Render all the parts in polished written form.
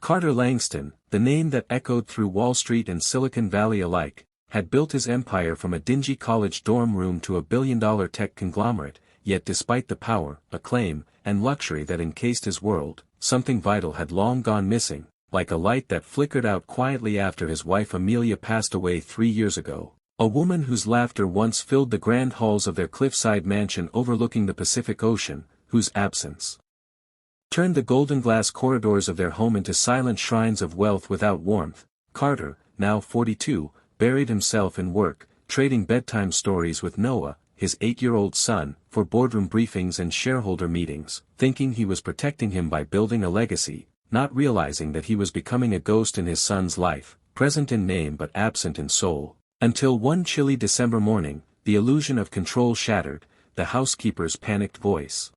Carter Langston, the name that echoed through Wall Street and Silicon Valley alike, had built his empire from a dingy college dorm room to a billion-dollar tech conglomerate, yet despite the power, acclaim, and luxury that encased his world, something vital had long gone missing, like a light that flickered out quietly after his wife Amelia passed away 3 years ago. A woman whose laughter once filled the grand halls of their cliffside mansion overlooking the Pacific Ocean, whose absence turned the golden glass corridors of their home into silent shrines of wealth without warmth. Carter, now 42, buried himself in work, trading bedtime stories with Noah, his 8-year-old son, for boardroom briefings and shareholder meetings, thinking he was protecting him by building a legacy, not realizing that he was becoming a ghost in his son's life, present in name but absent in soul. Until one chilly December morning, the illusion of control shattered, the housekeeper's panicked voice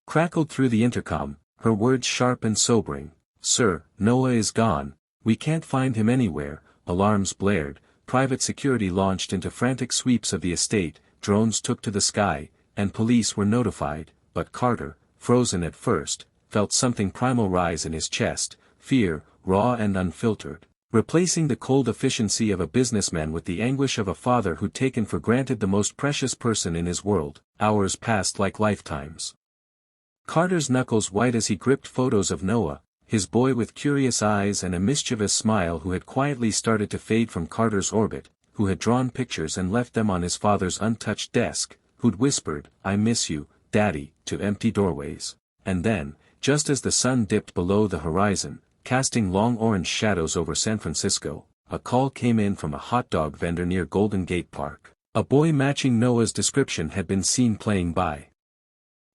crackled through the intercom, her words sharp and sobering. "Sir, Noah is gone, we can't find him anywhere." Alarms blared, private security launched into frantic sweeps of the estate, drones took to the sky, and police were notified, but Carter, frozen at first, felt something primal rise in his chest, fear, raw and unfiltered, replacing the cold efficiency of a businessman with the anguish of a father who'd taken for granted the most precious person in his world. Hours passed like lifetimes. Carter's knuckles white as he gripped photos of Noah, his boy with curious eyes and a mischievous smile who had quietly started to fade from Carter's orbit, who had drawn pictures and left them on his father's untouched desk, who'd whispered, "I miss you, Daddy," to empty doorways. And then, just as the sun dipped below the horizon, casting long orange shadows over San Francisco, a call came in from a hot dog vendor near Golden Gate Park. A boy matching Noah's description had been seen playing by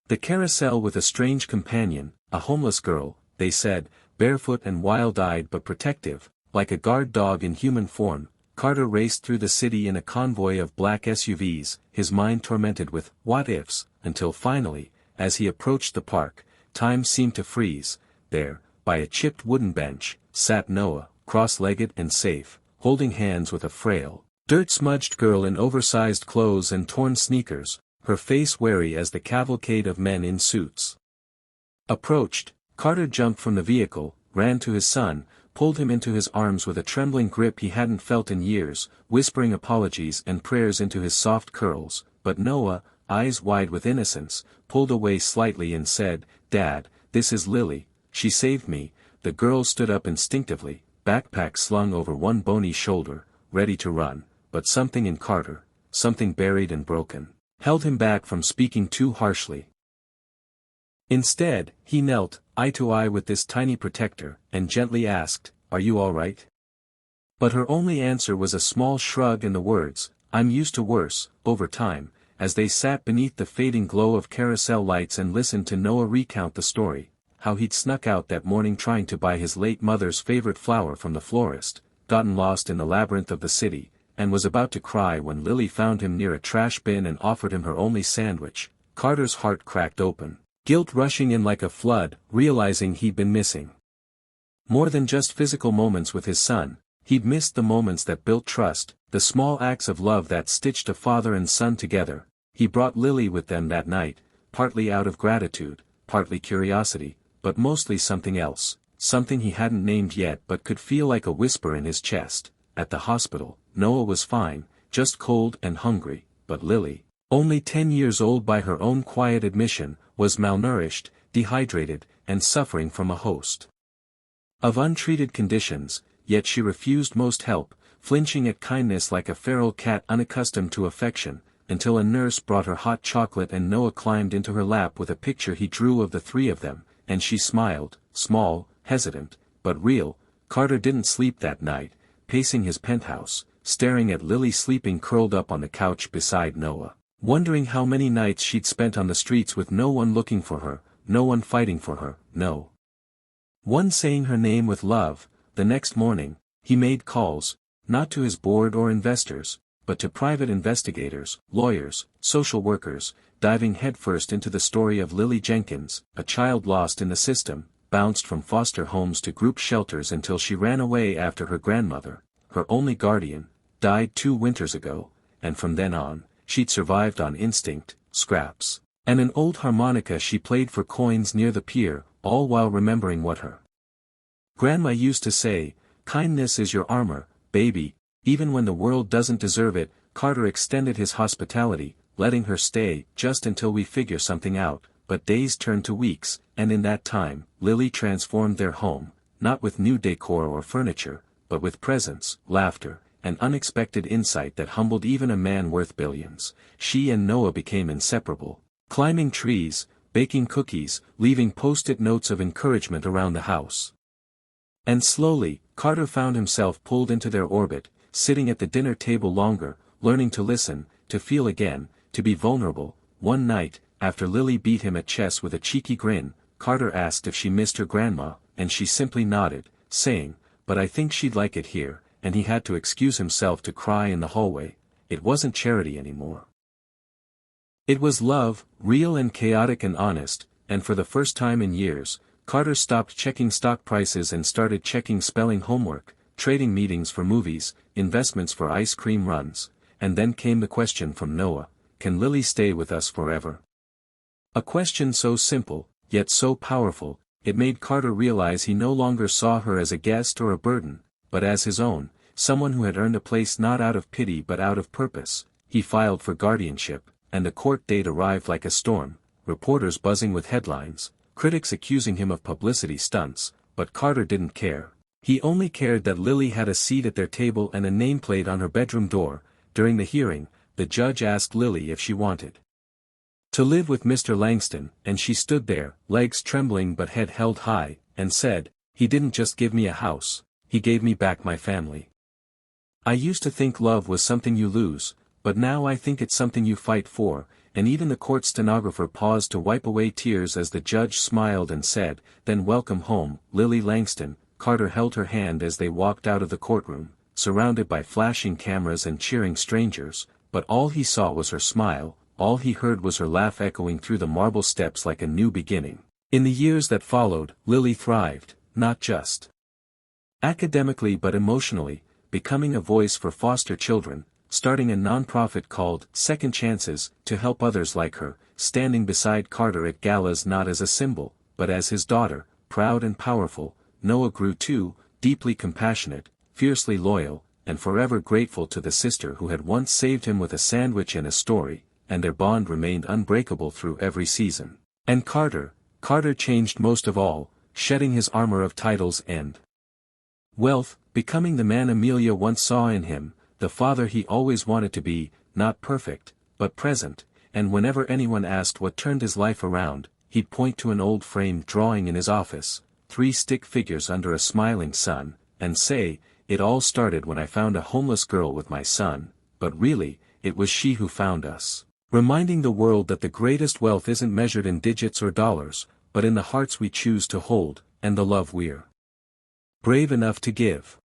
the carousel with a strange companion, a homeless girl, they said, barefoot and wild-eyed but protective, like a guard dog in human form. Carter raced through the city in a convoy of black SUVs, his mind tormented with what-ifs, until finally, as he approached the park, time seemed to freeze. There, by a chipped wooden bench, sat Noah, cross-legged and safe, holding hands with a frail, dirt-smudged girl in oversized clothes and torn sneakers, her face wary as the cavalcade of men in suits approached. Carter jumped from the vehicle, ran to his son, pulled him into his arms with a trembling grip he hadn't felt in years, whispering apologies and prayers into his soft curls, but Noah, eyes wide with innocence, pulled away slightly and said, "Dad, this is Lily, she saved me." The girl stood up instinctively, backpack slung over one bony shoulder, ready to run, but something in Carter, something buried and broken, held him back from speaking too harshly. Instead, he knelt, eye to eye with this tiny protector, and gently asked, "Are you all right?" But her only answer was a small shrug and the words, "I'm used to worse." Over time, as they sat beneath the fading glow of carousel lights and listened to Noah recount the story, how he'd snuck out that morning trying to buy his late mother's favorite flower from the florist, gotten lost in the labyrinth of the city, and was about to cry when Lily found him near a trash bin and offered him her only sandwich, Carter's heart cracked open, guilt rushing in like a flood, realizing he'd been missing more than just physical moments with his son. He'd missed the moments that built trust, the small acts of love that stitched a father and son together. He brought Lily with them that night, partly out of gratitude, partly curiosity, but mostly something else, something he hadn't named yet but could feel like a whisper in his chest. At the hospital, Noah was fine, just cold and hungry, but Lily, only 10 years old by her own quiet admission, was malnourished, dehydrated, and suffering from a host of untreated conditions, yet she refused most help, flinching at kindness like a feral cat unaccustomed to affection, until a nurse brought her hot chocolate and Noah climbed into her lap with a picture he drew of the three of them, and she smiled, small, hesitant, but real. Carter didn't sleep that night, pacing his penthouse, staring at Lily sleeping curled up on the couch beside Noah, wondering how many nights she'd spent on the streets with no one looking for her, no one fighting for her, no one saying her name with love. The next morning, he made calls, not to his board or investors, but to private investigators, lawyers, social workers, diving headfirst into the story of Lily Jenkins, a child lost in the system, bounced from foster homes to group shelters until she ran away after her grandmother, her only guardian, died 2 winters ago, and from then on, she'd survived on instinct, scraps, and an old harmonica she played for coins near the pier, all while remembering what her Grandma used to say, kindness is your armor, baby. Even when the world doesn't deserve it, Carter extended his hospitality, letting her stay just until we figure something out. But days turned to weeks, and in that time, Lily transformed their home, not with new decor or furniture, but with presence, laughter, and unexpected insight that humbled even a man worth billions. She and Noah became inseparable, climbing trees, baking cookies, leaving post-it notes of encouragement around the house. And slowly, Carter found himself pulled into their orbit, sitting at the dinner table longer, learning to listen, to feel again, to be vulnerable. One night, after Lily beat him at chess with a cheeky grin, Carter asked if she missed her grandma, and she simply nodded, saying, "But I think she'd like it here," and he had to excuse himself to cry in the hallway. It wasn't charity anymore. It was love, real and chaotic and honest, and for the first time in years, Carter stopped checking stock prices and started checking spelling homework, trading meetings for movies, investments for ice cream runs, and then came the question from Noah, "Can Lily stay with us forever?" A question so simple, yet so powerful, it made Carter realize he no longer saw her as a guest or a burden, but as his own, someone who had earned a place not out of pity but out of purpose. He filed for guardianship, and the court date arrived like a storm, reporters buzzing with headlines, critics accusing him of publicity stunts, but Carter didn't care. He only cared that Lily had a seat at their table and a nameplate on her bedroom door. During the hearing, the judge asked Lily if she wanted to live with Mr. Langston, and she stood there, legs trembling but head held high, and said, "He didn't just give me a house, he gave me back my family. I used to think love was something you lose, but now I think it's something you fight for," and even the court stenographer paused to wipe away tears as the judge smiled and said, "Then welcome home, Lily Langston." Carter held her hand as they walked out of the courtroom, surrounded by flashing cameras and cheering strangers, but all he saw was her smile. All he heard was her laugh echoing through the marble steps like a new beginning. In the years that followed, Lily thrived, not just academically but emotionally, becoming a voice for foster children, starting a nonprofit called Second Chances to help others like her, standing beside Carter at galas not as a symbol, but as his daughter, proud and powerful. Noah grew too, deeply compassionate, fiercely loyal, and forever grateful to the sister who had once saved him with a sandwich and a story, and their bond remained unbreakable through every season. And Carter changed most of all, shedding his armor of titles and wealth, becoming the man Amelia once saw in him, the father he always wanted to be, not perfect, but present, and whenever anyone asked what turned his life around, he'd point to an old framed drawing in his office, 3 stick figures under a smiling sun, and say, "It all started when I found a homeless girl with my son, but really, it was she who found us." Reminding the world that the greatest wealth isn't measured in digits or dollars, but in the hearts we choose to hold, and the love we're brave enough to give.